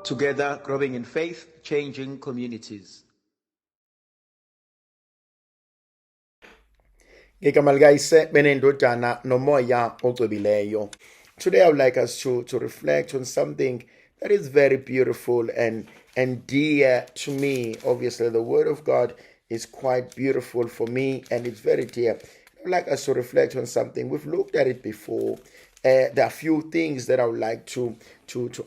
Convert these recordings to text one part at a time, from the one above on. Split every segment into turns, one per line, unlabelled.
Together, growing in faith, changing communities.
Igama likayise benendodana nomoya ocwebileyo. Today I would like us to reflect on something that is very beautiful and dear to me. Obviously, the Word of God is quite beautiful for me and it's very dear. I would like us to reflect on something. We've looked at it before. There are a few things that I would like to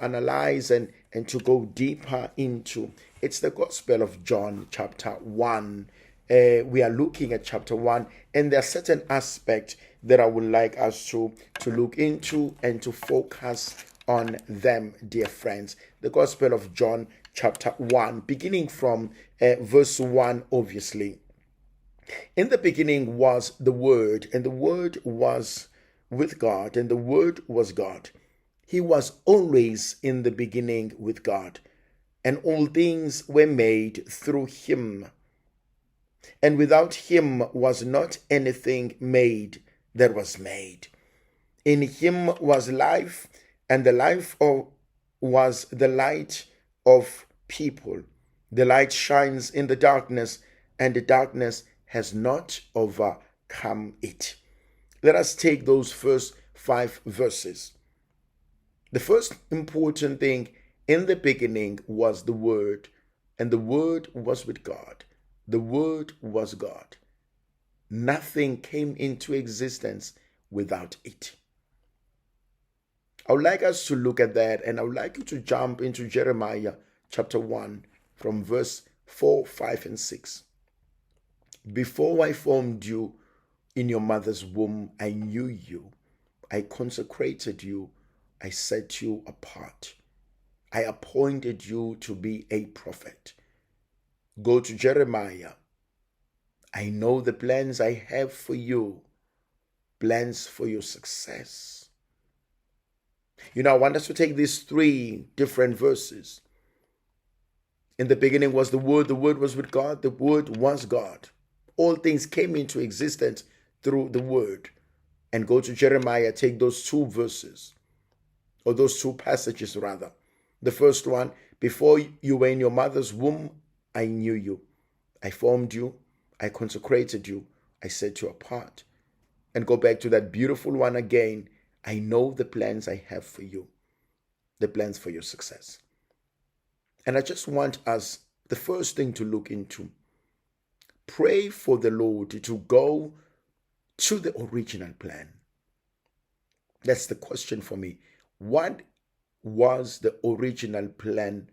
analyze and to go deeper into. It's the Gospel of John, chapter 1. We are looking at chapter 1, and there are certain aspects that I would like us to look into and to focus on them, dear friends. The Gospel of John, chapter 1, beginning from verse 1, obviously. In the beginning was the Word, and the Word was with God, and the Word was God. He was always in the beginning with God, and all things were made through him. And without him was not anything made that was made. In him was life, and the life was the light of people. The light shines in the darkness, and the darkness has not overcome it. Let us take those first 5 verses. The first important thing, in the beginning was the Word, and the Word was with God. The Word was God. Nothing came into existence without it. I would like us to look at that, and I would like you to jump into Jeremiah chapter 1 from verse 4, 5, and 6. Before I formed you in your mother's womb, I knew you. I consecrated you. I set you apart. I appointed you to be a prophet. Go to Jeremiah. I know the plans I have for you, plans for your success. I want us to take these 3 different verses. In the beginning was the Word was with God, the Word was God. All things came into existence through the Word. And go to Jeremiah, take those 2 verses, or those 2 passages rather. The first one, before you were in your mother's womb, I knew you. I formed you. I consecrated you. I set you apart. And go back to that beautiful one again. I know the plans I have for you, the plans for your success. And I just want us, the first thing to look into, pray for the Lord to go to the original plan. That's the question for me. What was the original plan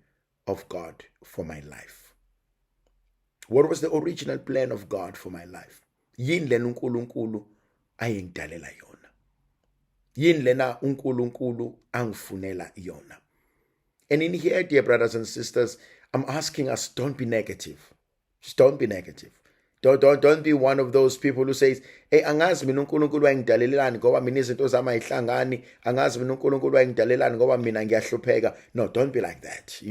of God for my life? What was the original plan of God for my life? Yini lena uNkulunkulu ayengidalela yona? Yini lena uNkulunkulu angifunela yona? And in here, dear brothers and sisters, I'm asking us, don't be negative. Just don't be negative. Don't be one of those people who says, hey, angazi mina uNkulunkulu wayengidalelelani ngoba mina izinto zami ayihlangani, angazi mina uNkulunkulu wayengidalelelani ngoba mina ngiyahlupheka. No, don't be like that.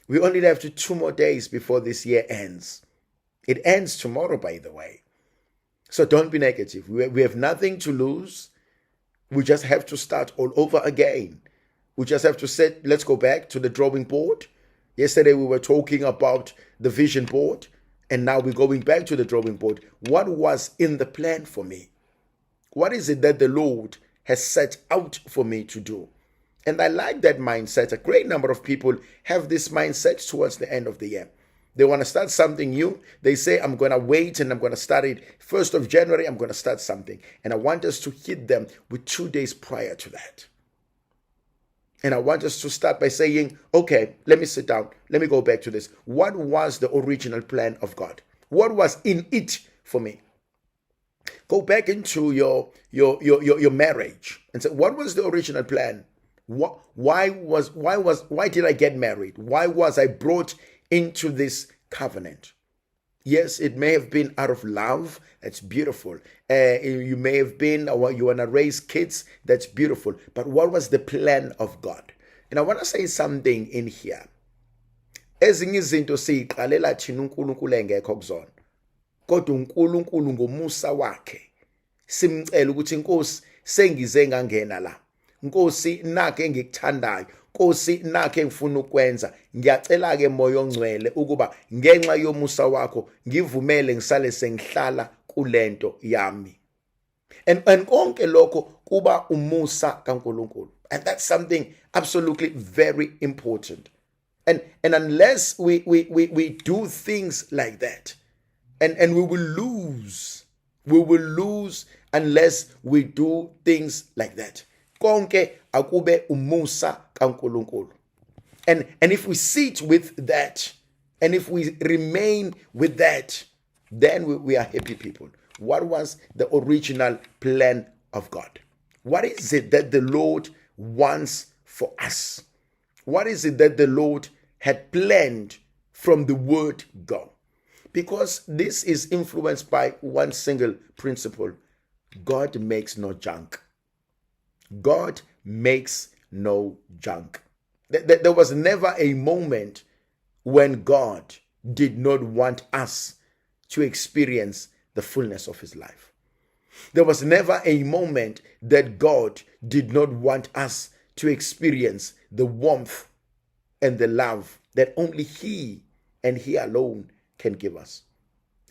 We only have 2 more days before this year ends. It ends tomorrow, by the way. So don't be negative. We have nothing to lose. We just have to start all over again. We just have to say, let's go back to the drawing board. Yesterday we were talking about the vision board, and now we're going back to the drawing board. What was in the plan for me? What is it that the Lord has set out for me to do? And I like that mindset. A great number of people have this mindset towards the end of the year. They want to start something new. They say, I'm going to wait and I'm going to start it 1st of January. I'm going to start something. And I want us to hit them with 2 days prior to that. And I want us to start by saying, okay, let me sit down. Let me go back to this. What was the original plan of God? What was in it for me? Go back into your marriage and say, what was the original plan? Why did I get married? Why was I brought into this covenant? Yes, it may have been out of love. That's beautiful. You may have been, or you want to raise kids. That's beautiful. But what was the plan of God? And I want to say something in here. Ezinye izinto siyiqalela thina uNkulunkulu engekho kuzona. Kodwa uNkulunkulu ngomusa wakhe simcela ukuthi Nkosi sengize ngangena la. Nkosi nakhe engikuthandayo, Nkosi nakhe engifuna ukwenza. Ngiyacela ke moya ongcwele ukuba ngenxa yomusa wakho ngivumele ngisale sengihlala kulento yami. And konke lokho kuba umusa kaNkulunkulu. And that's something absolutely very important. And unless we do things like that, and we will lose unless we do things like that. Konke akube umusa kaNkulunkulu. And if we sit with that, and if we remain with that, then we are happy people. What was the original plan of God? What is it that the Lord wants for us? What is it that the Lord had planned from the word go? Because this is influenced by one single principle. God makes no junk. God makes no junk. There was never a moment when God did not want us to experience the fullness of his life. There was never a moment that God did not want us to experience the warmth and the love that only he and he alone can give us.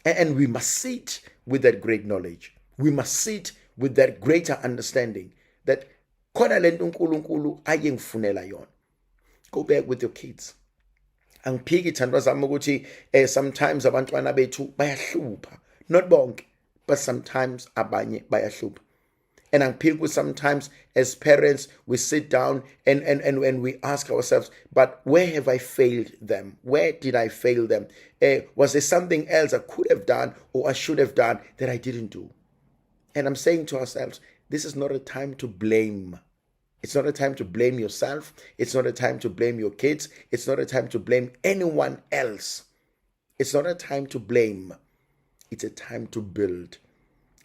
And we must sit with that great knowledge. We must sit with that greater understanding that khona lento uNkulunkulu ayengifunela yona. Go back with your kids. Angiphiki thandwa zami ukuthi sometimes abantwana bethu bayahlupha. Not bonke, but sometimes abanye bayahlupha. And angiphiki sometimes as parents we sit down and when we ask ourselves, but where have I failed them? Where did I fail them? Was there something else I could have done or I should have done that I didn't do? And I'm saying to ourselves, this is not a time to blame. It's not a time to blame yourself. It's not a time to blame your kids. It's not a time to blame anyone else. It's not a time to blame. It's a time to build.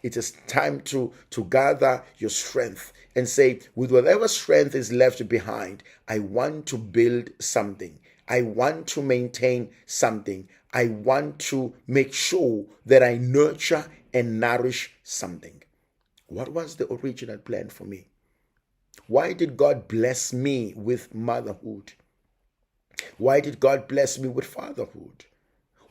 It is time to gather your strength and say, with whatever strength is left behind, I want to build something. I want to maintain something. I want to make sure that I nurture and nourish something. What was the original plan for me? Why did God bless me with motherhood? Why did God bless me with fatherhood?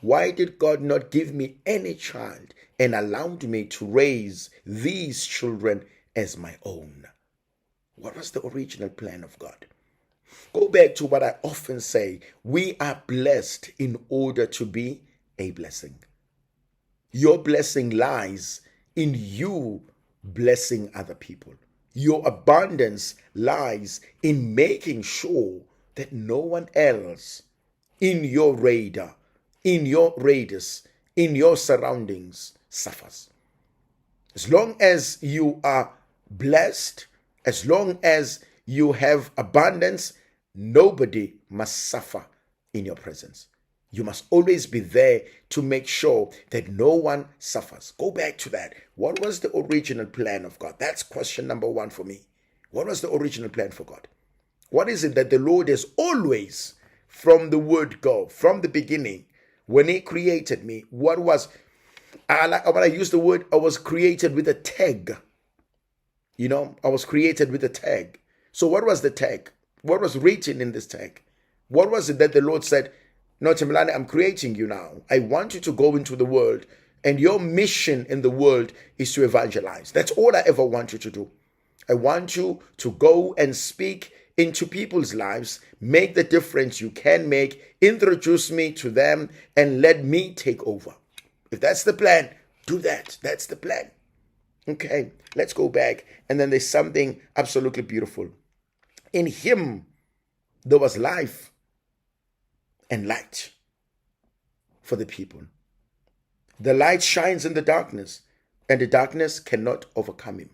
Why did God not give me any child and allowed me to raise these children as my own? What was the original plan of God? Go back to what I often say. We are blessed in order to be a blessing. Your blessing lies in you blessing other people. Your abundance lies in making sure that no one else in your radar, in your radius, in your surroundings suffers. As long as you are blessed, as long as you have abundance, nobody must suffer in your presence. You must always be there to make sure that no one suffers. Go back to that. What was the original plan of God? That's question number one for me. What was the original plan for God? What is it that the Lord has always, from the word go, from the beginning, when he created me, what was, when I use the word, I was created with a tag. You know, I was created with a tag. So what was the tag? What was written in this tag? What was it that the Lord said, no, Timilani, I'm creating you now. I want you to go into the world, and your mission in the world is to evangelize. That's all I ever want you to do. I want you to go and speak into people's lives, make the difference you can make, introduce me to them, and let me take over. If that's the plan, do that. That's the plan. Okay, let's go back. And then there's something absolutely beautiful. In him, there was life and light for the people. The light shines in the darkness, and the darkness cannot overcome him.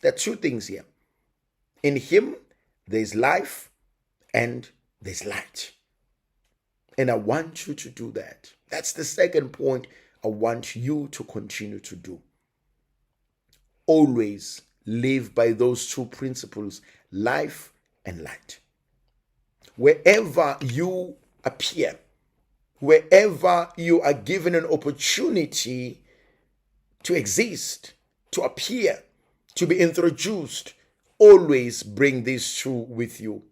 There are two things here. In him, there's life and there's light. And I want you to do that. That's the second point I want you to continue to do. Always live by those two principles, life and light. Wherever you appear, wherever you are given an opportunity to exist, to appear, to be introduced, always bring these two with you: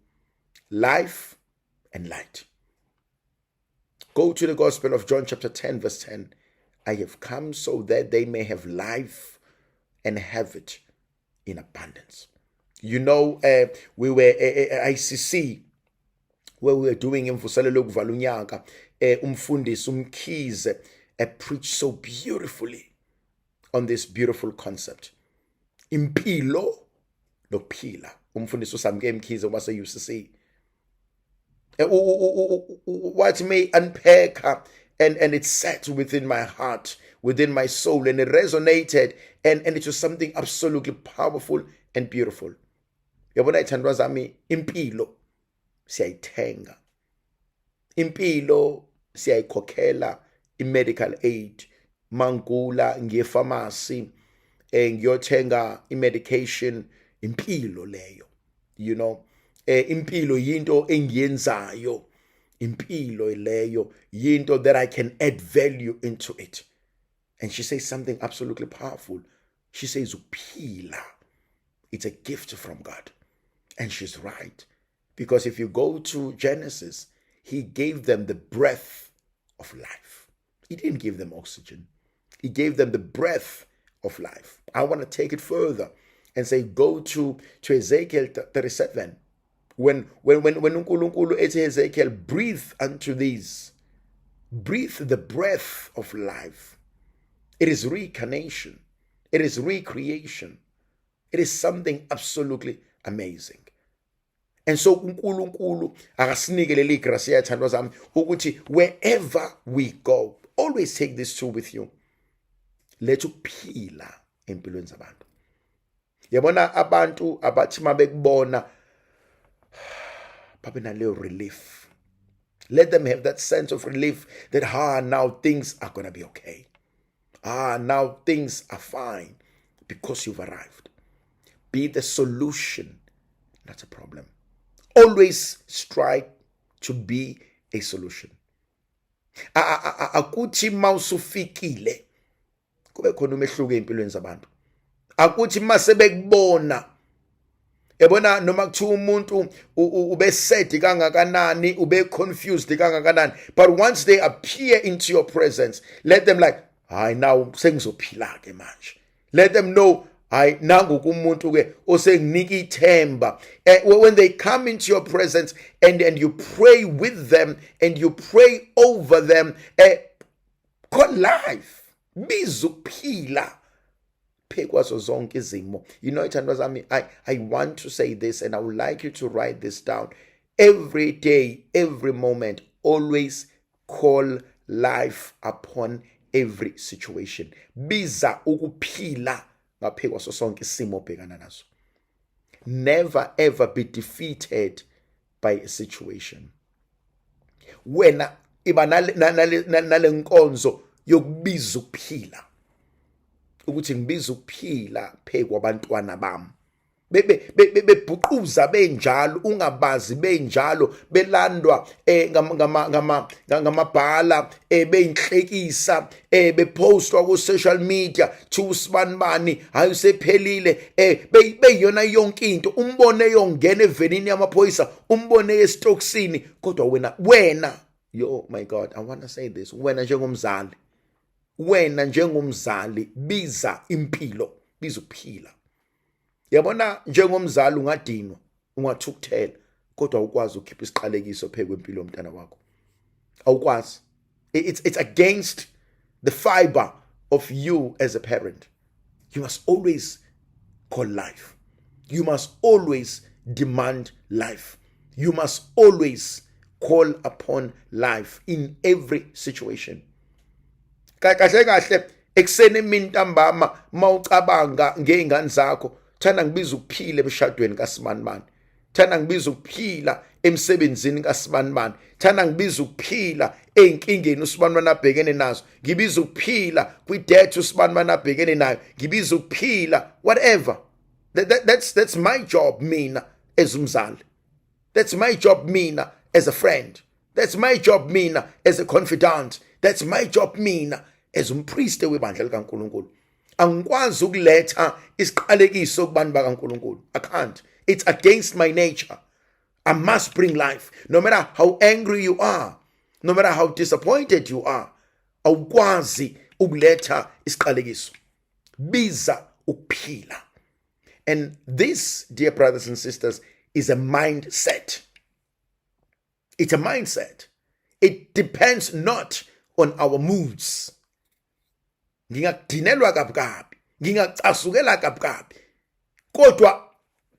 life and light. Go to the Gospel of John chapter 10 verse 10. I have come so that they may have life and have it in abundance. You know, we were ICC, where we were doing imvuselelo yokuvala unyaka, umfundisi uMkhize preached so beautifully on this beautiful concept. Impilo nokuphila. Umfundisi uSamke Mkhize wase UCC. What may unpack and it sat within my heart, within my soul, and it resonated, and it was something absolutely powerful and beautiful. Yabona ithandwa zami, impilo siyayithenga. Impilo siyayikhokhela i-medical aid. Mangula ngiye pharmacy ngiyothenga i-medication, impilo leyo. You know, impilo yinto engiyenzayo. Impilo leyo yinto that I can add value into it. And she says something absolutely powerful. She says uphila. It's a gift from God. And she's right. Because if you go to Genesis, he gave them the breath of life. He didn't give them oxygen. He gave them the breath of life. I want to take it further and say, go to Ezekiel 37. When uNkulunkulu ethi Ezekiel, breathe unto these. Breathe the breath of life. It is reincarnation. It is recreation. It is something absolutely amazing. And so uNkulunkulu akasinikele igrace yathandwa zami ukuthi wherever we go, always take this tool with you. Let ukuphila empilweni zabantu. Yabona abantu abathi mabekubona babe naleyo relief. Let them have that sense of relief that now things are going to be okay. Now things are fine because you've arrived. Be the solution, not a problem. Always strive to be a solution. Akuthi mawusufikile kube khona umehluko empilweni zabantu. Akuthi masebekubona ebona noma kuthiwa umuntu ube sad kangakanani, ube confused kangakanani, but once they appear into your presence, let them like, hayi now sengizophila ke manje. Let them know, hayi nangu kumuntu ke osenginika ithemba. When they come into your presence and you pray with them and you pray over them, call life, bizuphila. You know, I want to say this, and I would like you to write this down. Every day, every moment, always call life upon every situation. Biza ukuphila ngaphe kwaso sonke isimo obhekana naso. Never ever be defeated by a situation. Wena iba nale nkonzo yokubiza ukuphila. Ukuthi ngibiza ukuphila phe kwabantwana bami. Bebhuquza benjalo, ungabazi benjalo, belandwa ngamabhala, beyinhlekisa, bepostwa ku social media, thu sibanibani hayi usephelile, beyiyona yonke into, umbone yongena evenini yamaphoyisa, umbone estoksini, kodwa wena, yo my God, I want to say this, wena njengomzali biza impilo, biza ukuphila. Yabona njengomzali ungadinwa, ungathukuthela, kodwa ukwazi ukukhipha isiqalekiso phe kwempilo yomntana wakho. Awukwazi. It's against the fiber of you as a parent. You must always call life. You must always demand life. You must always call upon life in every situation. Kahle ekseni mintambama mawucabanga ngeingane zakho, thana ngibiza ukuphila emshadweni kaSibanibani, thana ngibiza ukuphila emsebenzini kaSibanibani, thana ngibiza ukuphila einkingeni uSibanibani abhekene nazo, ngibiza ukuphila kwi-debt uSibanibani abhekene nayo, ngibiza ukuphila whatever. That's my job mina as umzali. That's my job mina as a friend. That's my job mina as a confidant. That's my job mina as umpriest webandla likaNkulunkulu. angikwazi ukuletha isiqalekiso kubantu bakaNkulunkulu. I can't. It's against my nature. I must bring life. No matter how angry you are, no matter how disappointed you are, awukwazi ukuletha isiqalekiso. Biza ukuphila. And this, dear brothers and sisters, is a mindset. It's a mindset. It depends not on our moods. Ngingakudinelwa kabukabi, ngingacasukela kabukabi. Kodwa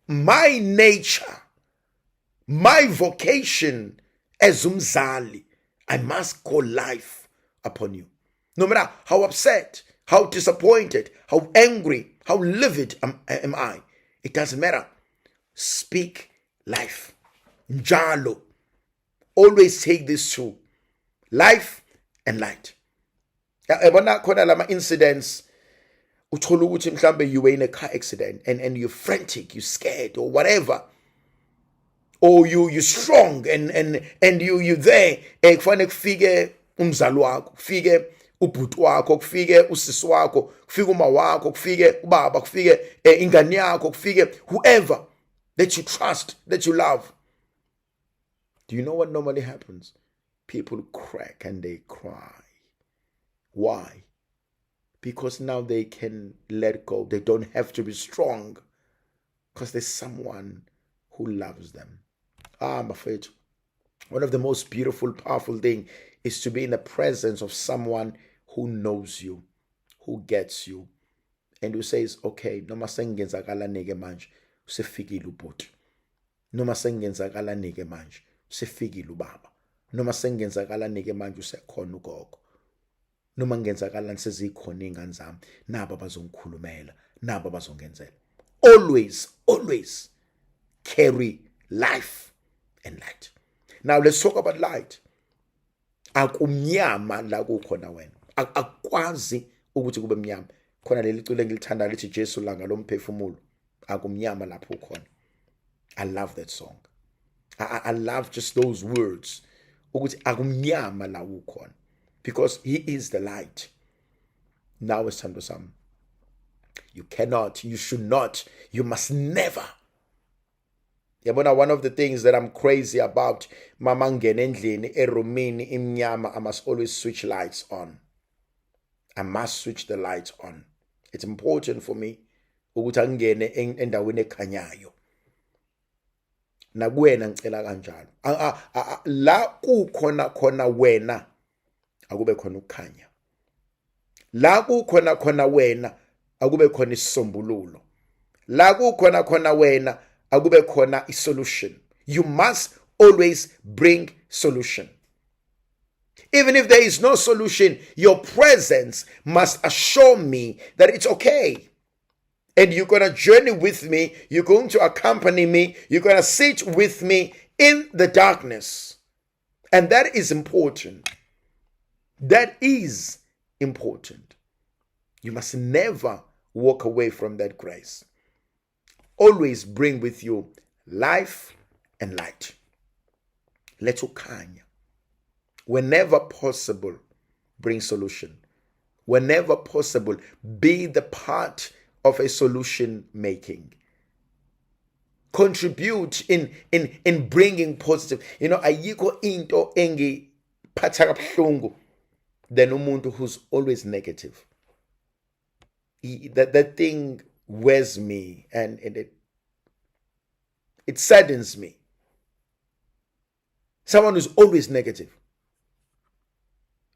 my nature, my vocation as umzali, I must call life upon you. No matter how upset, how disappointed, how angry, how livid am I, it doesn't matter. Speak life. Njalo. Always take these two, life and light. Yabona khona lama incidents uthola ukuthi mhlambe you were in a car accident and you're frantic, you're scared or whatever, or you strong and you there, kufanele kufike umzali wakho, kufike ubhuti wakho, kufike usisi wakho, kufike uma wakho, kufike ubaba, kufike ingane yakho, kufike whoever that you trust, that you love. Do you know what normally happens? People crack and they cry. Why? Because now they can let go. They don't have to be strong because there's someone who loves them. My friend, one of the most beautiful, powerful things is to be in the presence of someone who knows you, who gets you, and who says, okay, noma sengenzakala nike manje, usefikile ubhuti. Noma sengenzakala nike manje, usefikile ubaba. Noma sengenzakala nike manje usekhona ugogo. Noma ngenzakala sezikhona ingane zami, nabo bazongikhulumela, nabo bazongenzela. Always carry life and light. Now let's talk about light. Akumnyama la kukhona wena. Akwazi ukuthi kube mnyama. Khona leli culo engilithanda lithi Jesu langa lomphefumulo. Akumnyama lapho ukhona. I love that song. I love just those words. Ukuthi akumnyama la ukhona. Because he is the light. Now it's time to some. You cannot, you should not, you must never. Yabona, one of the things that I'm crazy about, mama ngene endlini erumini imnyama, I must always switch lights on. I must switch the lights on. It's important for me ukuthi angene endaweni ekhanyayo. Nakuwena ngicela kanjalo. La kukhona wena akube khona ukukhanya. La kukhona wena akube khona isisombululo. La kukhona wena akube khona isolution. You must always bring solution. Even if there is no solution, your presence must assure me that it's okay. And you're going to journey with me. You're going to accompany me. You're going to sit with me in the darkness. And that is important. That is important. You must never walk away from that grace. Always bring with you life and light. Let's ukanya. Whenever possible, bring solution. Whenever possible, be the part of a solution making. Contribute in bringing positive. You know, ayikho into engi phatha kabuhlungu than umuntu who's always negative. That thing wears me and it saddens me. Someone who's always negative.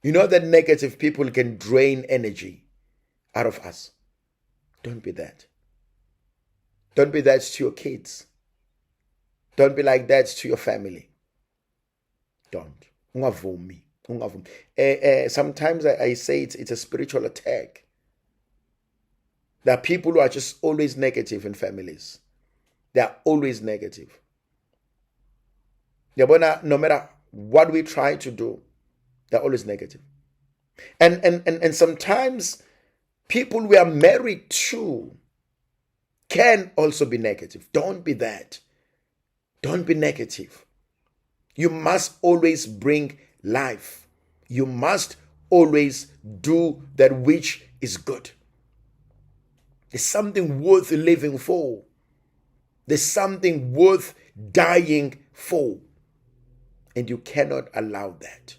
You know that negative people can drain energy out of us. Don't be that. Don't be that to your kids. Don't be like that to your family. Don't. Ungavumi. Sometimes I say it's a spiritual attack. There are people who are just always negative in families. They are always negative. No matter what we try to do, they're always negative. And sometimes people we are married to can also be negative. Don't be that. Don't be negative. You must always bring life. You must always do that which is good. There's something worth living for. There's something worth dying for. And you cannot allow that.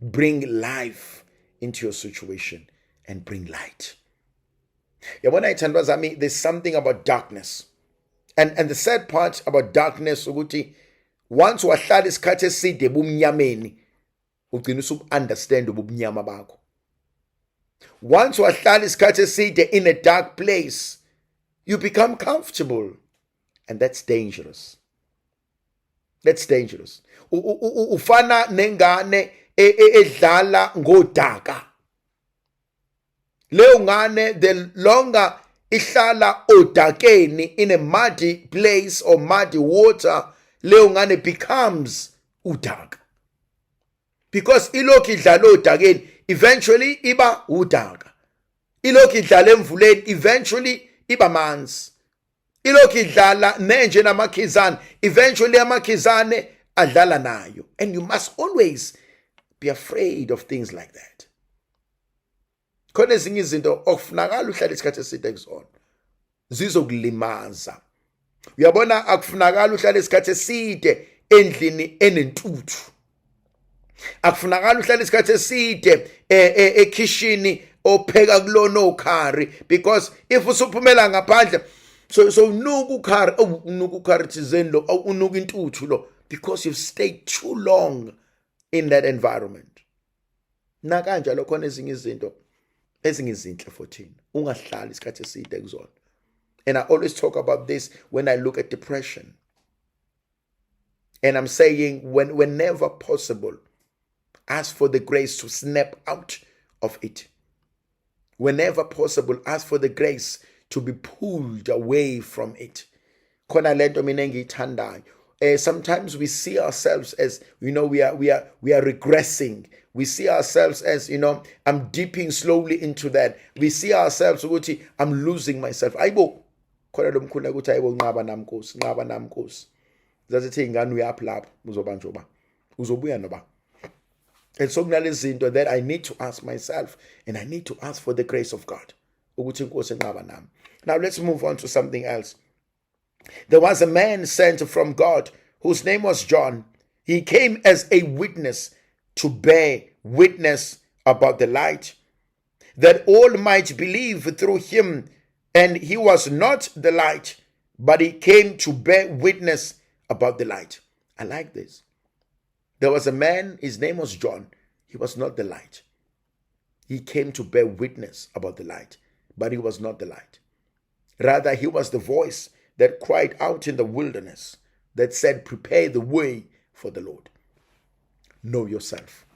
Bring life into your situation and bring light. Yabona ithandwa zami, there's something about darkness. And the sad part about darkness ukuthi once wahlala isikhathi eside ebumnyameni ugcina usuunderstand ubumnyama bakho. Once wahlala isikhathi eside in a dark place, you become comfortable, and that's dangerous. That's dangerous. Ufana nengane edlala ngodaka. Leyo ngane, the longer ihlala odakeni in a muddy place or muddy water, leyo ngane becomes udaka. Because ilokhu idlala odakeni, eventually iba udaka. Ilokhu idlala emvuleni, eventually iba manzi. Ilokhu idlala nenje namakhizane, eventually amakhizane adlala nayo. And you must always be afraid of things like that. Khona ezinye izinto okufunakala uhlala isikhathi eside kuzona zizokulimaza. Uyabona, akufunakala uhlala isikhathi eside endlini enentuthu. Akufunakala uhlala isikhathi eside ekitchen opheka kulona okhari, because if usuphumela ngaphandle so unuka ukhari thizeni lo, unuka intuthu lo, because you've stayed too long in that environment. Na kanjalo khona ezinye izinto ezingizinhle for thina ungahlali isikhathi eside kuzona. And I always talk about this when I look at depression. And I'm saying whenever possible, ask for the grace to snap out of it. Whenever possible, ask for the grace to be pulled away from it. Khona lento mina engiyithandayo. Sometimes we see ourselves as, we are regressing. We see ourselves as, I'm dipping slowly into that. We see ourselves ukuthi I'm losing myself. Ayibo khona lo mkhulu ukuthi ayibo nqaba nami Nkosi. Zazithi ingane uyaphi lapha uzobanjwa ba. Uzobuya noba. And so kunalezinto that I need to ask myself, and I need to ask for the grace of God. Ukuthi Nkosi nqaba nami. Now let's move on to something else. There was a man sent from God whose name was John. He came as a witness to bear witness about the light, that all might believe through him. And he was not the light, but he came to bear witness about the light. I like this. There was a man, his name was John. He was not the light. He came to bear witness about the light, but he was not the light. Rather, he was the voice that cried out in the wilderness, that said, prepare the way for the Lord. Know yourself.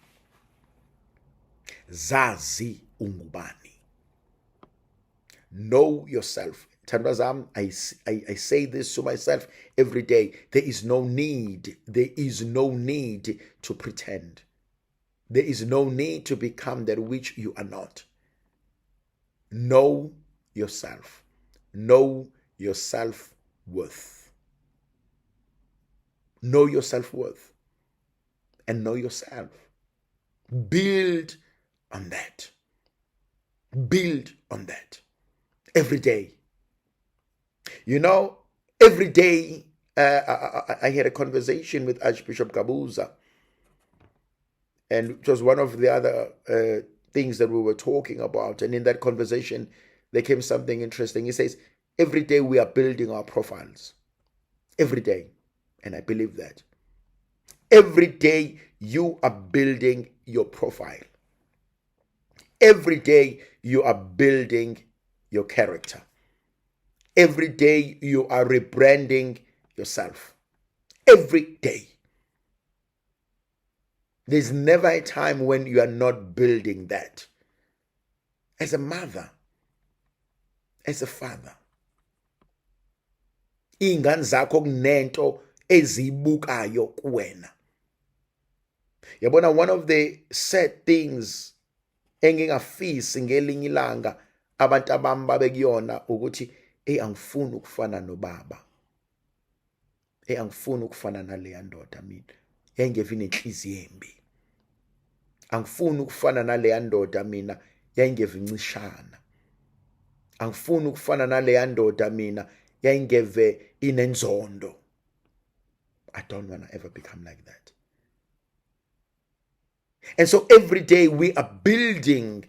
Zazi ungubani. Know yourself. Thandwa zami, I say this to myself every day. There is no need to pretend. There is no need to become that which you are not. Know yourself. Know your self-worth. Know your self-worth. And know yourself. Build on that. Build on that. Every day. Every day I had a conversation with Archbishop Gabuza. And it was one of the other things that we were talking about. And in that conversation, there came something interesting. He says, every day we are building our profiles. Every day. And I believe that. Every day you are building your profile. Every day you are building your character. Every day you are rebranding yourself. Every day. There's never a time when you are not building that. As a mother, as a father. Ingane zakho kunento ezibukayo kuwena. Yabona, one of the sad things engingafisi ngelinye ilanga abantu abami babekuyona ukuthi angifuni ukufana nobaba. Angifuni ukufana naleya ndoda mina. Yayingeva inenhliziyo embi. Angifuni ukufana naleya ndoda mina. Yayingeva incishana. angifuni ukufana naleya ndoda mina yayingeve inenzondo. I don't want to ever become like that. And so every day we are building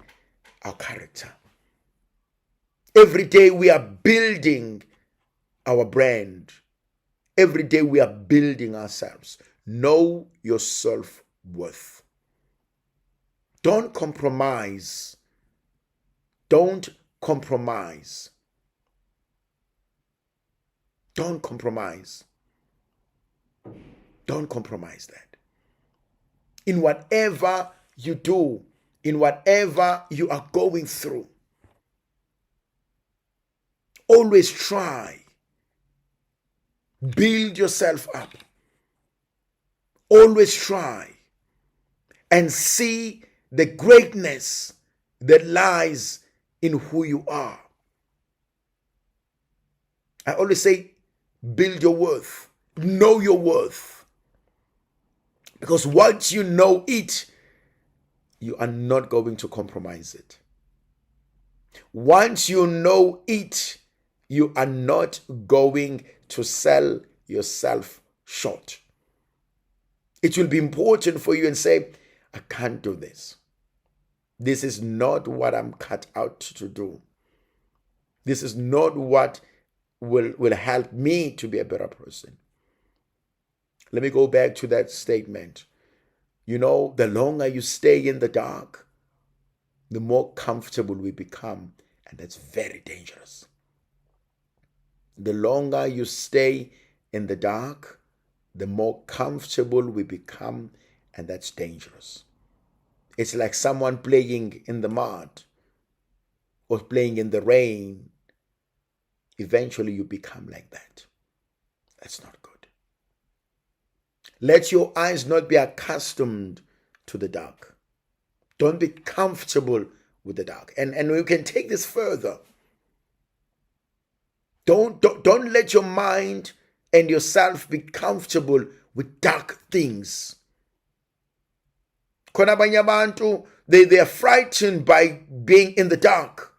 our character. Every day we are building our brand. Every day we are building ourselves. Know your self-worth. Don't compromise. Don't compromise. Don't compromise. Don't compromise that. In whatever you do, in whatever you are going through, always try. Build yourself up. Always try and see the greatness that lies in who you are. I always say, build your worth. Know your worth. Because once you know it, you are not going to compromise it. Once you know it, you are not going to sell yourself short. It will be important for you and say, I can't do this. This is not what I'm cut out to do. This is not what will help me to be a better person. Let me go back to that statement. You know, the longer you stay in the dark, the more comfortable we become. And that's very dangerous. The longer you stay in the dark, the more comfortable we become. And that's dangerous. It's like someone playing in the mud or playing in the rain. Eventually you become like that. That's not good. Let your eyes not be accustomed to the dark. Don't be comfortable with the dark. And we can take this further. Don't let your mind and yourself be comfortable with dark things. Khona abanye abantu, they are frightened by being in the dark.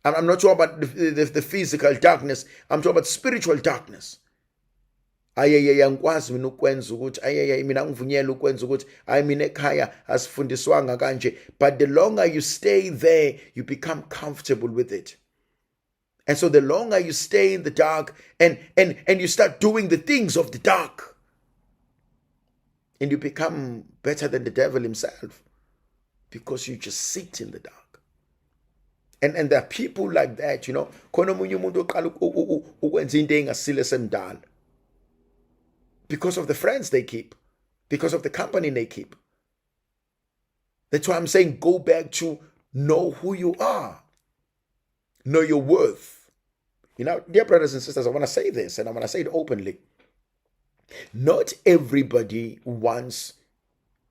I'm not talking about the physical darkness. I'm talking about spiritual darkness. Ngikwazi mina ukwenza ukuthi mina ngivunyela ukwenza ukuthi mina ekhaya asifundiswanga kanje. But the longer you stay there, you become comfortable with it. And so the longer you stay in the dark and you start doing the things of the dark, and you become better than the devil himself because you just sit in the dark. And there are people like that, you know. Khona omunye umuntu oqala ukwenza into engasile semdala. Because of the friends they keep, because of the company they keep. That's why I'm saying go back to know who you are. Know your worth. You know, dear brothers and sisters, I want to say this, and I want to say it openly. Not everybody wants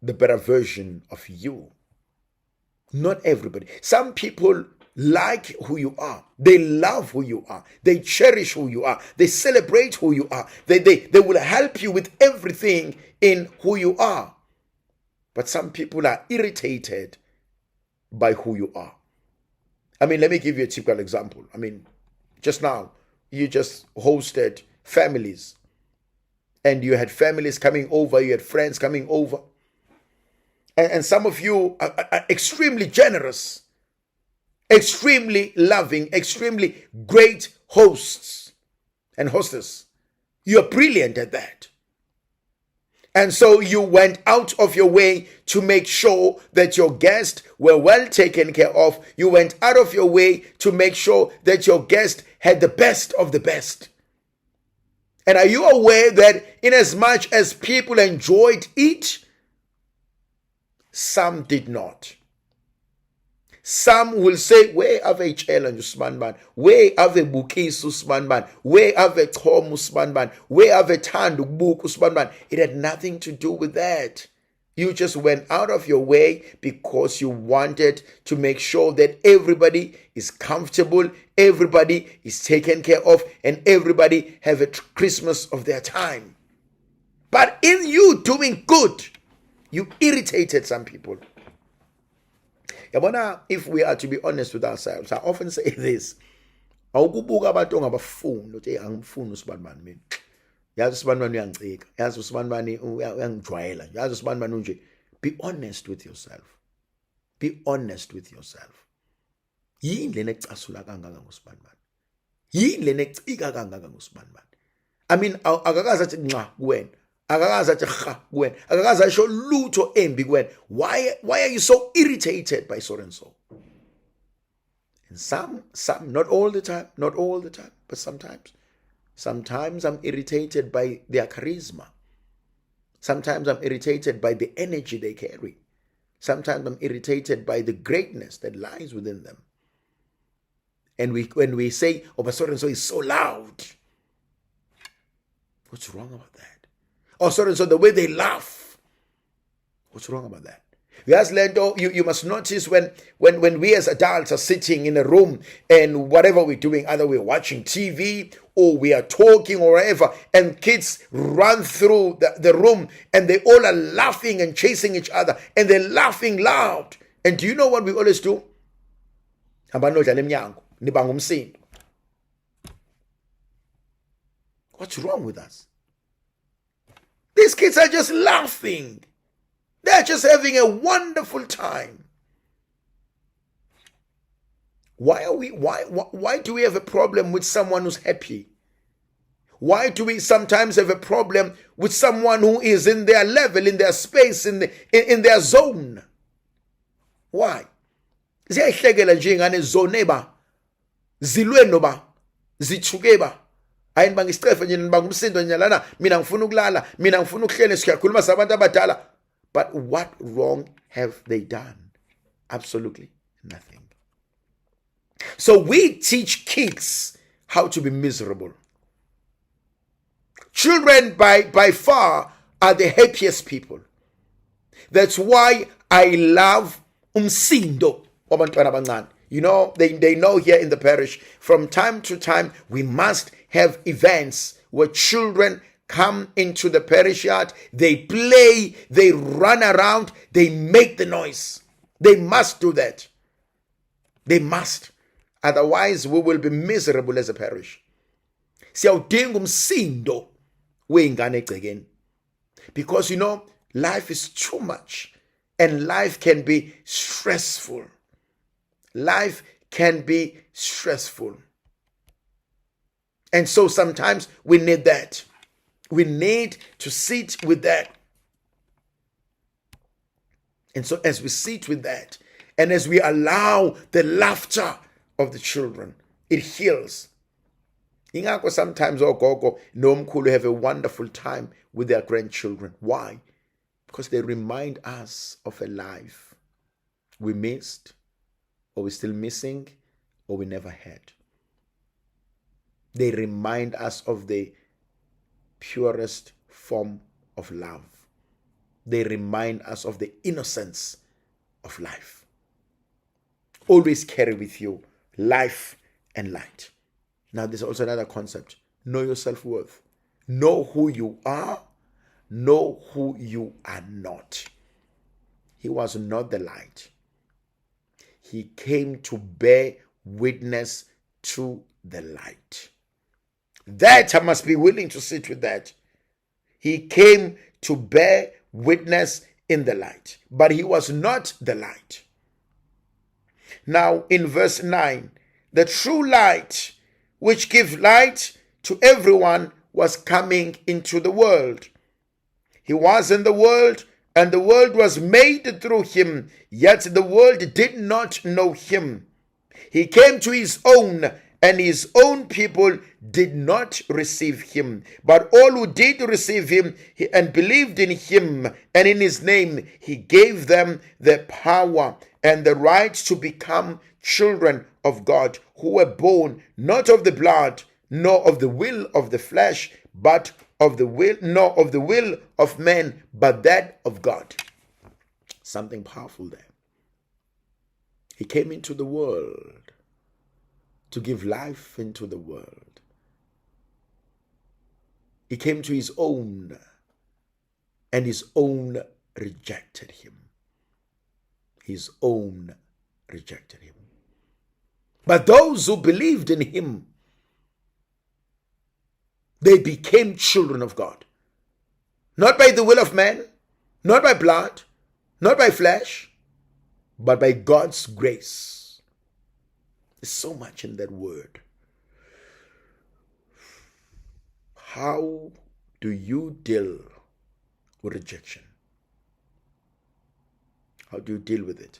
the better version of you. Not everybody. Some people like who you are. They love who you are. They cherish who you are. They celebrate who you are. They will help you with everything in who you are. But some people are irritated by who you are. I mean, let me give you a typical example. I mean, just now, you just hosted families. And you had families coming over. You had friends coming over. And some of you are extremely generous, extremely loving, extremely great hosts and hostess. You're brilliant at that. And so you went out of your way to make sure that your guests were well taken care of. You went out of your way to make sure that your guest had the best of the best. And are you aware that in as much as people enjoyed it, some did not? Some will say, where have a challenge usmanban? Where have a bukis usmanban? Where have a tom usmanban? Where have a tand book usmanban? It had nothing to do with that. You just went out of your way because you wanted to make sure that everybody is comfortable, everybody is taken care of, and everybody have a Christmas of their time. But in you doing good, you irritated some people. If we are to be honest with ourselves, I often say this. awukubuka abantu ongabafuni uthi angimfuni usibanibani mina, yazi usibanibani uyangicika, yazi usibanibani uyangijwayela, yazi usibanibani unje. Be honest with yourself. Be honest with yourself. Yini lena ecasula kangaka ngosibanibani? Yini lena ecika kangaka ngosibanibani? I mean, akakaze athi nxa kuwena, akakaze athi kha kuwena, akakaze asho lutho embi kuwena. Why are you so irritated by so and so? And some, not all the time, but sometimes I'm irritated by their charisma. Sometimes I'm irritated by the energy they carry. Sometimes I'm irritated by the greatness that lies within them. And when we say, oh, but so and so is so loud, what's wrong about that? Or so and so, the way they laugh, what's wrong about that? Yes, Lendo, you must notice when we as adults are sitting in a room and whatever we're doing, either we're watching TV or we are talking or whatever, and kids run through the room and they all are laughing and chasing each other and they're laughing loud. And do you know what we always do? What's wrong with us? These kids are just laughing. They're just having a wonderful time. Why do we have a problem with someone who's happy? Why do we sometimes have a problem with someone who is in their level, in their space, in their zone? Why? Ziyayihlekela nje ngane zone ba, zilweno ba, zithuke ba. Ayini bangisicefe nje bangumsindo nyalana, mina ngifuna ukulala, mina ngifuna ukuhlele siyakhuluma sabantu abadala. But what wrong have they done? Absolutely nothing. So we teach kids how to be miserable. Children by far are the happiest people. That's why I love umsindo wabantwana abancane. You know, they know here in the parish, from time to time, we must have events where children come into the parish yard, they play, they run around, they make the noise. They must do that. They must. Otherwise, we will be miserable as a parish. Siyawudinga umsindo weingane egcekeni. Because, you know, life is too much. And life can be stressful. Life can be stressful. And so sometimes we need that. We need to sit with that. And so as we sit with that, and as we allow the laughter of the children, it heals. Ingakho sometimes ogogo nomkhulu have a wonderful time with their grandchildren. Why? Because they remind us of a life we missed, or we're still missing, or we never had. They remind us of the purest form of love. They remind us of the innocence of life. Always carry with you life and light. Now there's also another concept. Know your self-worth. Know who you are. Know who you are not. He was not the light. He came to bear witness to the light. That I must be willing to sit with that. He came to bear witness in the light, but he was not the light. Now in verse 9, the true light, which gives light to everyone, was coming into the world. He was in the world, and the world was made through him, yet the world did not know him. He came to his own, and his own people did not receive him. But all who did receive him and believed in him and in his name, he gave them the power and the right to become children of God, who were born not of the blood, nor of the will of the flesh, but of the will, nor of the will of man, but that of God. Something powerful there. He came into the world to give life into the world. He came to his own, and his own rejected him. His own rejected him. But those who believed in him, they became children of God. Not by the will of man, not by blood, not by flesh, but by God's grace. There's so much in that word. How do you deal with rejection? How do you deal with it?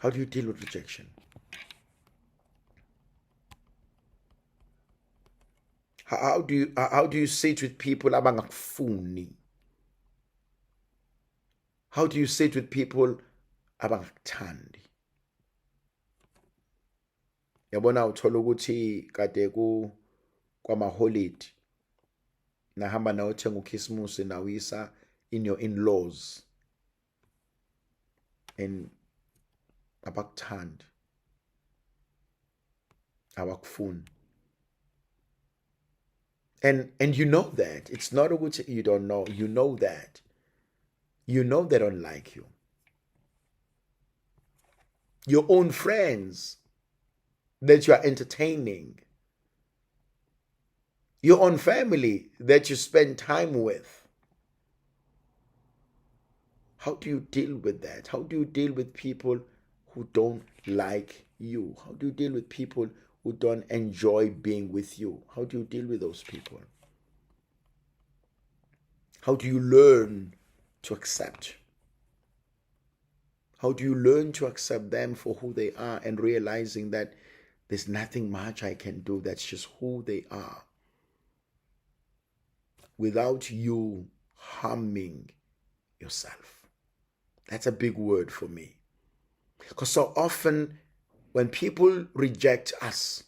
How do you deal with rejection? How do you sit with people abangakufuni? How do you sit with people abangakuthandi? Yabona uthola ukuthi kade kwama-holiday nahamba nawe uthenga ukhisimusi nawisa in your in-laws and abakuthandi, abakufuni. And you know that. It's not ukuthi you don't know. You know that. You know they don't like you. Your own friends that you are entertaining. Your own family that you spend time with. How do you deal with that? How do you deal with people who don't like you? How do you deal with people who don't enjoy being with you? How do you deal with those people? How do you learn to accept? How do you learn to accept them for who they are and realizing that there's nothing much I can do, that's just who they are, without you harming yourself? That's a big word for me. Because so often when people reject us,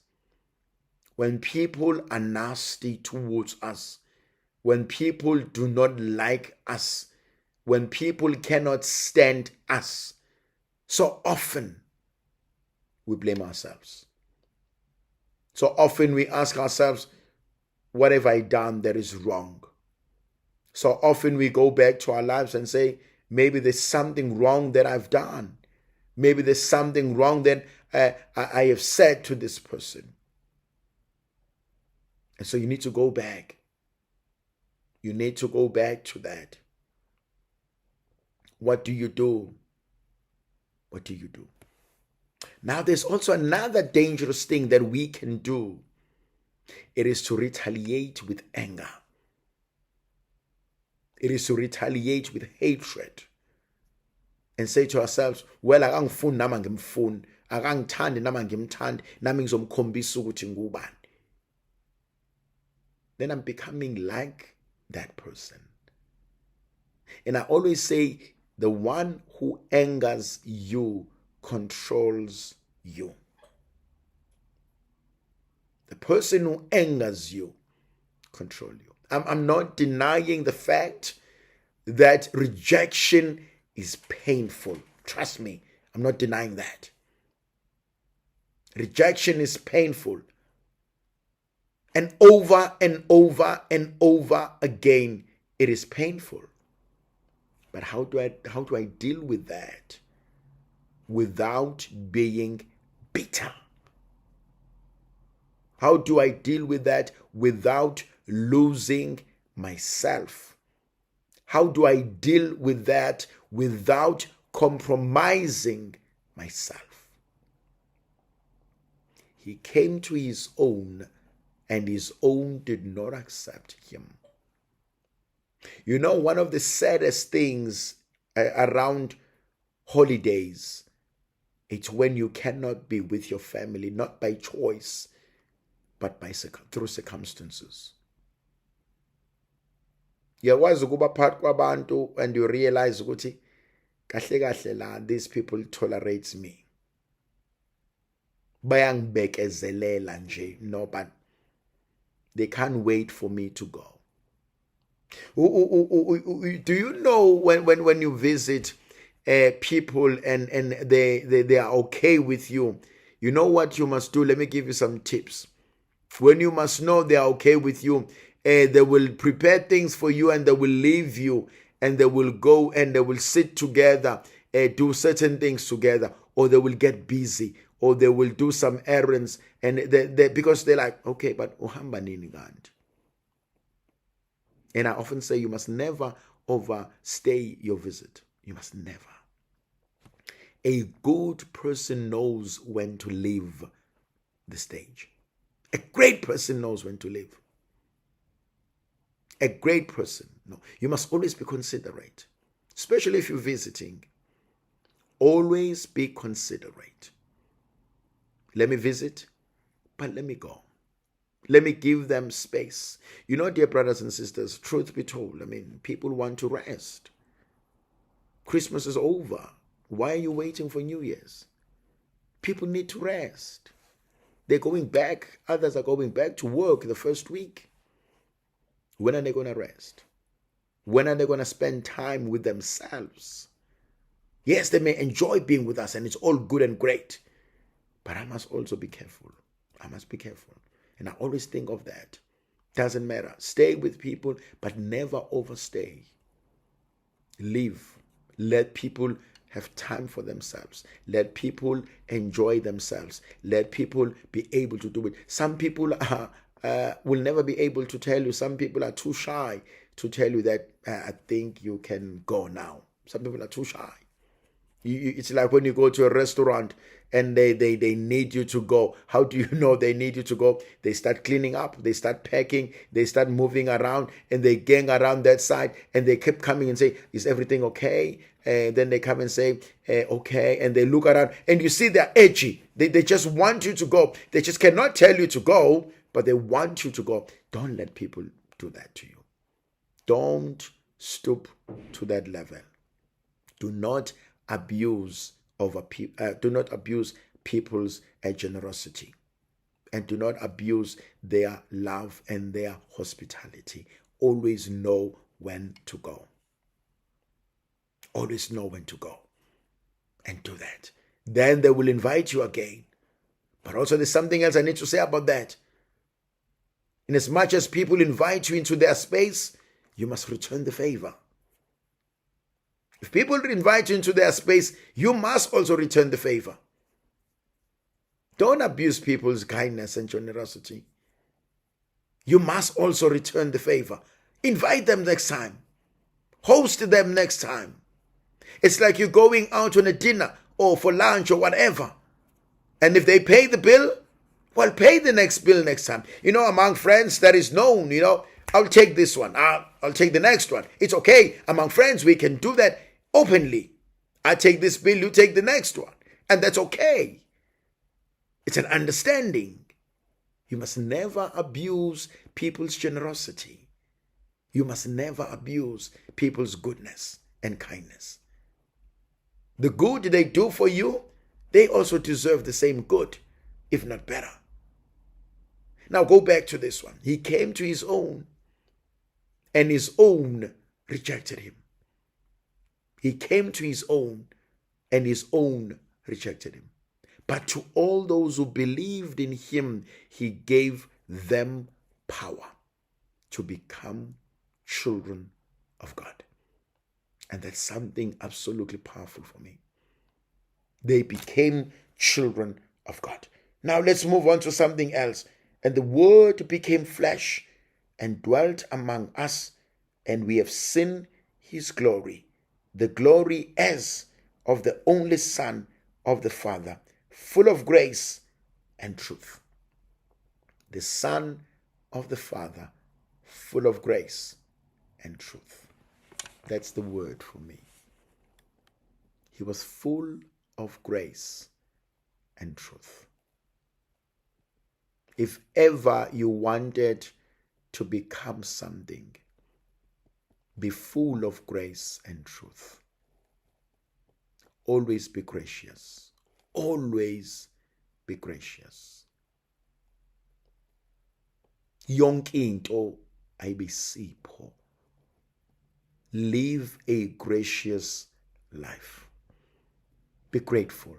when people are nasty towards us, when people do not like us, when people cannot stand us, so often we blame ourselves. So often we ask ourselves, what have I done that is wrong? So often we go back to our lives and say, maybe there's something wrong that I've done. Maybe there's something wrong that I have said to this person. And so you need to go back. You need to go back to that. What do you do? What do you do? Now there's also another dangerous thing that we can do. It is to retaliate with anger. It is to retaliate with hatred. And say to ourselves, well, akangifuni nama ngimfuni, akangithandi nama ngimthandi, nami ngizomkhombisa ukuthi ngubani. Then I'm becoming like that person. And I always say, the one who angers you controls you. The person who angers you controls you. I'm not denying the fact that rejection is painful. Trust me, I'm not denying that. Rejection is painful. And over and over and over again, it is painful. But how do I deal with that without being bitter? How do I deal with that without losing myself? How do I deal with that without compromising myself? He came to his own, and his own did not accept him. You know, one of the saddest things around holidays, it's when you cannot be with your family, not by choice, but through circumstances. Uyakwazi ukuba phakathi kwabantu and you realize ukuthi kahle kahle la these people tolerate me. Bayangibekezelela nje, no, but they can't wait for me to go. Do you know when you visit people and they are okay with you, you know what you must do? Let me give you some tips. When you must know they are okay with you, they will prepare things for you and they will leave you and they will go and they will sit together, do certain things together. or they will get busy, or they will do some errands, and because they're like, okay, but uhamba nini kanti? And I often say you must never overstay your visit. You must never. A good person knows when to leave the stage. A great person knows when to leave. A great person. No, you must always be considerate, especially if you're visiting. Always be considerate. Let me visit, but let me go. Let me give them space. You know, dear brothers and sisters, truth be told, people want to rest. Christmas is over. Why are you waiting for New Year's? People need to rest. They're going back. Others are going back to work the first week. When are they going to rest? When are they going to spend time with themselves? Yes, they may enjoy being with us and it's all good and great. But I must also be careful. I must be careful. And I always think of that. Doesn't matter. Stay with people, but never overstay. Leave. Let people have time for themselves. Let people enjoy themselves. Let people be able to do it. Some people will never be able to tell you. Some people are too shy to tell you that I think you can go now. Some people are too shy. It's like when you go to a restaurant and they need you to go. How do you know they need you to go? They start cleaning up, they start packing, they start moving around, and they gang around that side, and they keep coming and say, is everything okay? And then they come and say, okay, and they look around, and you see they're edgy. They just want you to go. They just cannot tell you to go, but they want you to go. Don't let people do that to you. Don't stoop to that level. Do not abuse people's generosity, and do not abuse their love and their hospitality. Always know when to go. Always know when to go and do that. Then they will invite you again. But also there's something else I need to say about that. In as much as people invite you into their space, you must return the favor. If people invite you into their space, you must also return the favor. Don't abuse people's kindness and generosity. You must also return the favor. Invite them next time. Host them next time. It's like you're going out on a dinner or for lunch or whatever. And if they pay the bill, well, pay the next bill next time. Among friends, that is known, I'll take this one. I'll take the next one. It's okay. Among friends, we can do that openly. I take this bill, you take the next one. And that's okay. It's an understanding. You must never abuse people's generosity. You must never abuse people's goodness and kindness. The good they do for you, they also deserve the same good, if not better. Now go back to this one. He came to his own, and his own rejected him. He came to his own, and his own rejected him. But to all those who believed in him, he gave them power to become children of God. And that's something absolutely powerful for me. They became children of God. Now let's move on to something else. And the Word became flesh and dwelt among us, and we have seen his glory. The glory as of the only Son of the Father, full of grace and truth. The Son of the Father, full of grace and truth. That's the word for me. He was full of grace and truth. If ever you wanted to become something, be full of grace and truth. Always be gracious. Always be gracious. Yonke into ayibisipho. Live a gracious life. Be grateful.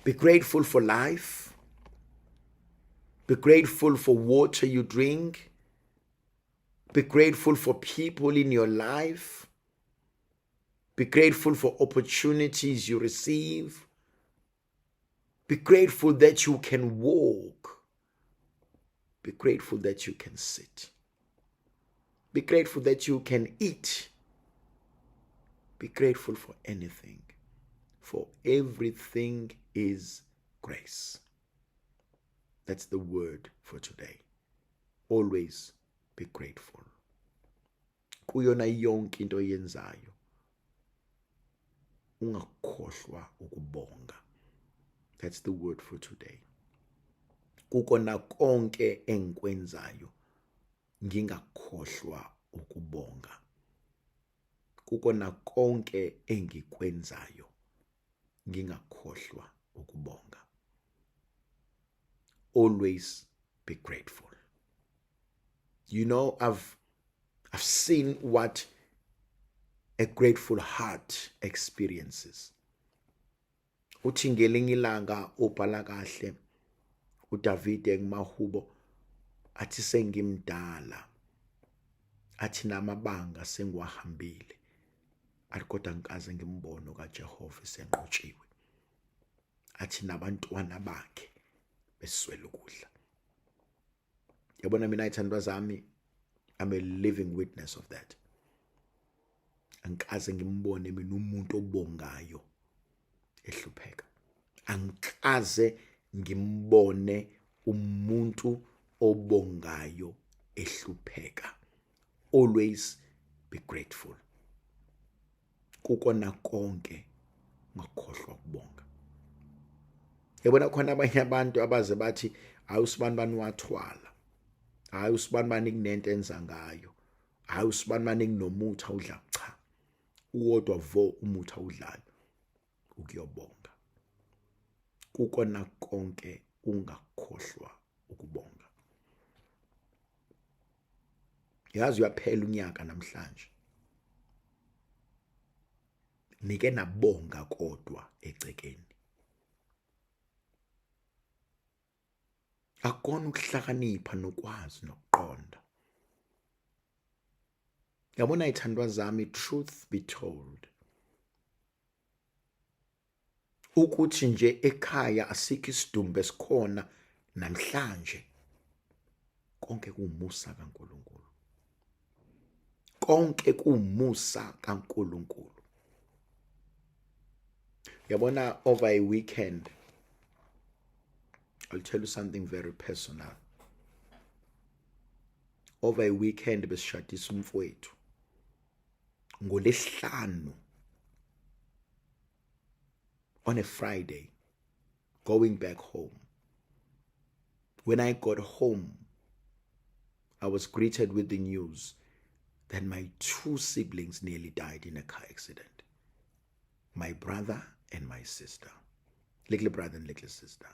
Be grateful for life. Be grateful for water you drink. Be grateful for people in your life. Be grateful for opportunities you receive. Be grateful that you can walk. Be grateful that you can sit. Be grateful that you can eat. Be grateful for anything. For everything is grace. That's the word for today. Always be grateful. Kuyona yonke into oyenzayo, ungakhohlwa ukubonga. That's the word for today. Kukona konke engikwenzayo, ngingakhohlwa ukubonga. Kukona konke engikwenzayo, ngingakhohlwa ukubonga. Always be grateful. You know, I've seen what a grateful heart experiences. Uthi ngelinye ilanga ubhala kahle uDavide kumahubo athi sengimdala, athi namabanga sengiwahambile, athi kodwa ngikaze ngimbono kaJehova senqotshiwe, athi nabantwana bakhe beswele ukudla. Yabona mina ithandwa zami, I'm a living witness of that. Angikaze ngimbone mina umuntu obongayo ehlupheka. Angikaze ngimbone umuntu obongayo ehlupheka. Always be grateful. Kukona konke ngakhohlwa ukubonga. Yabona khona abanye abantu abaze bathi hayi usibani bani wathwala. Hayi usibani bani kunento enza ngayo. Hayi usibani bani kunomutha udla. Cha. Uwodwa vo umutha udlayo ukuyobonga. Kukona konke ungakhohlwa ukubonga. Yazi uyaphela unyaka namhlanje. Nike nabonga kodwa egcekeni. Akona ukuhlakanipha nokwazi nokuqonda. Yabona ithandwa zami, truth be told, ukuthi nje ekhaya asikho isidumbu esikhona namhlanje, konke kuumusa kaNkulunkulu. Konke kuumusa kaNkulunkulu. Yabona, over a weekend, I'll tell you something very personal. Over a weekend besishadisa umfowethu. NgoLesihlanu, on a Friday, going back home. When I got home, I was greeted with the news that my two siblings nearly died in a car accident. My brother and my sister. Little brother and little sister.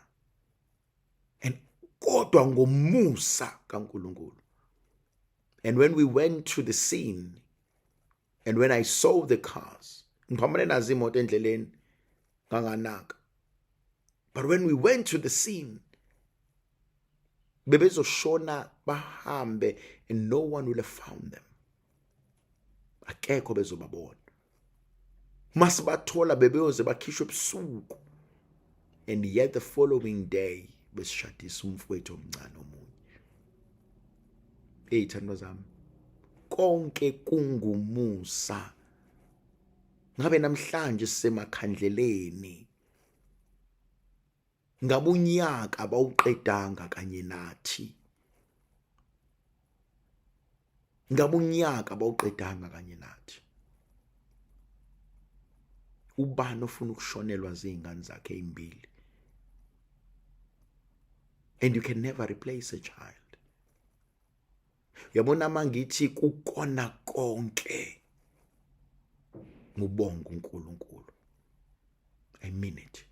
And kodwa ngomusa kaNkulunkulu. And when we went to the scene, and when I saw the cars, but when we went to the scene, bebezoshona bahambe, and no one would have found them. Akekho bezobabona. Masibathola bebeyoze bakhishwe ebusuku. And yet the following day, besishadisa umfowethu omncane omunye. Thandwa zami, konke kungumusa. Ngabe namhlanje sisemakhandleleni. Ngabe unyaka abawuqedanga kanye nathi. Ngabe unyaka abawuqedanga kanye nathi. Ubani ofuna ukushonelwa zingane zakhe ezimbili? And you can never replace a child. Yabona mangithi kukona konke ngubonga uNkulunkulu. I mean it.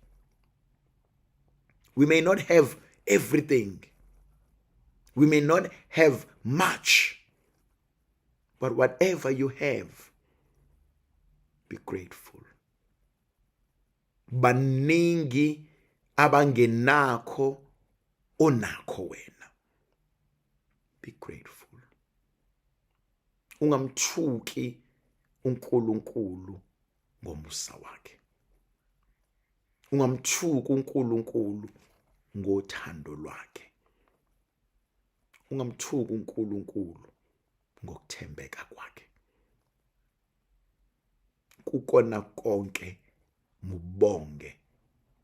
We may not have everything. We may not have much. But whatever you have, be grateful. Baningi abangenakho onakho wena. Be grateful. Ungamthuki uNkulunkulu ngomusa wakhe. Ungamthuki uNkulunkulu ngothando lwakhe. Ungamthuki uNkulunkulu ngokuthembeka kwakhe. Kukona konke mubonge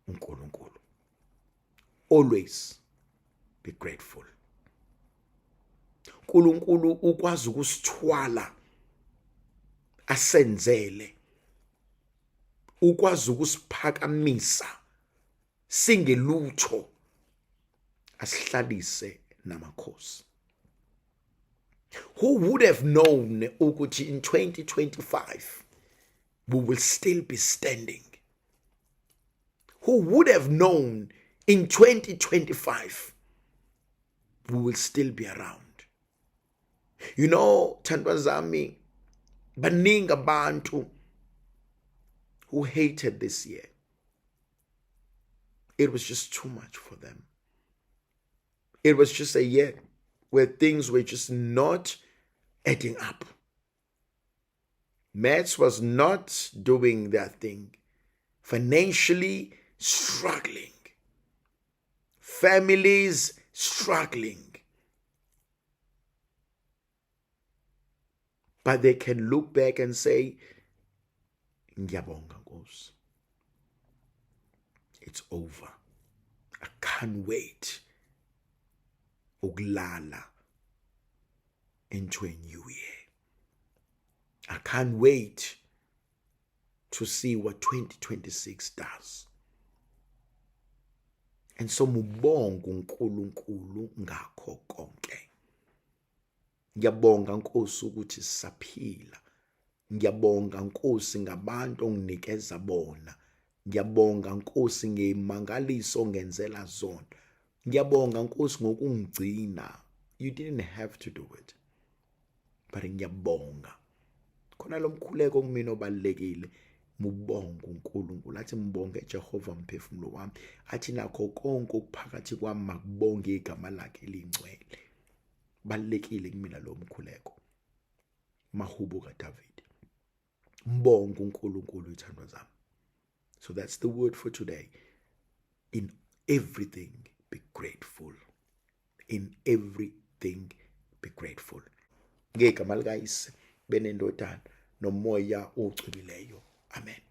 uNkulunkulu. Always be grateful. uNkulunkulu ukwazi ukusithwala asenzele, ukwazi ukusiphakamisa singelutho, asihlalise namakhosi. Who would have known ukuthi in 2025 we will still be standing? Who would have known in 2025 we will still be around? You know, thandwa zami, baningi abantu who hated this year. It was just too much for them. It was just a year where things were just not adding up. Maths was not doing their thing. Financially struggling. Families struggling. But they can look back and say, Ngiyabonga Nkosi. It's over. I can't wait ukulala into a new year. I can't wait to see what 2026 does. And so mubonga uNkulunkulu ngakho konke. Ngiyabonga Nkosi ukuthi sisaphila. Ngiyabonga Nkosi ngabantu onginikeza bona. Ngiyabonga Nkosi ngeimangaliso ongenzela zona. Ngiyabonga Nkosi ngokungigcina. You didn't have to do it. But ngiyabonga. Khona lo mkhuleko kumina obalekile. Mubonga uNkulunkulu. Athi mbonge Jehova mphefumulo wami. Athi nakho konke okuphakathi kwami makubonge igama lakhe elingcwele. Balekile kumina lo mkhuleko. Mahubo kaDavid. Mbonga uNkulunkulu ithandwa zami. So that's the word for today. In everything be grateful. In everything be grateful. Ngegama likaYise benendodana nomoya ochubileyo. Amen.